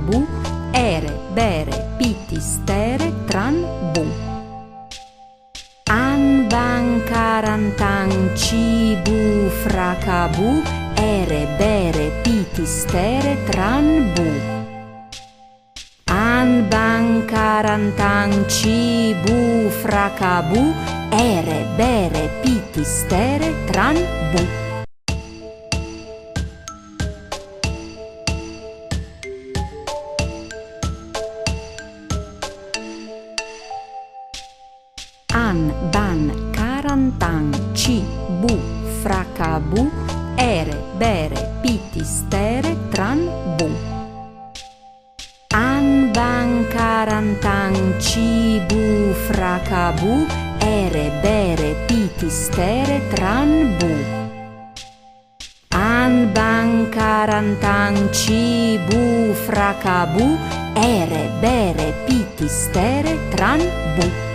bu, ere, bere, piti, stere, tran, bu. An, ban, carantan, ci, bu, fraca, bu, ere, bere, piti, stere, tran, bu. An, ban, carantan, ci, bu, fraca, bu, ere, bere, piti, stere, tran, bu. An, ban, carantan, ci, bu, fraca, bu, ere, bere, piti, stere, tran, bu. An, ban, carantan, ci, bu, fraca, bu, ere, bere, piti, stere, tran, bu. An, ban, carantan, ci, bu, fraca, bu, ere, bere, piti, stere, tran, bu.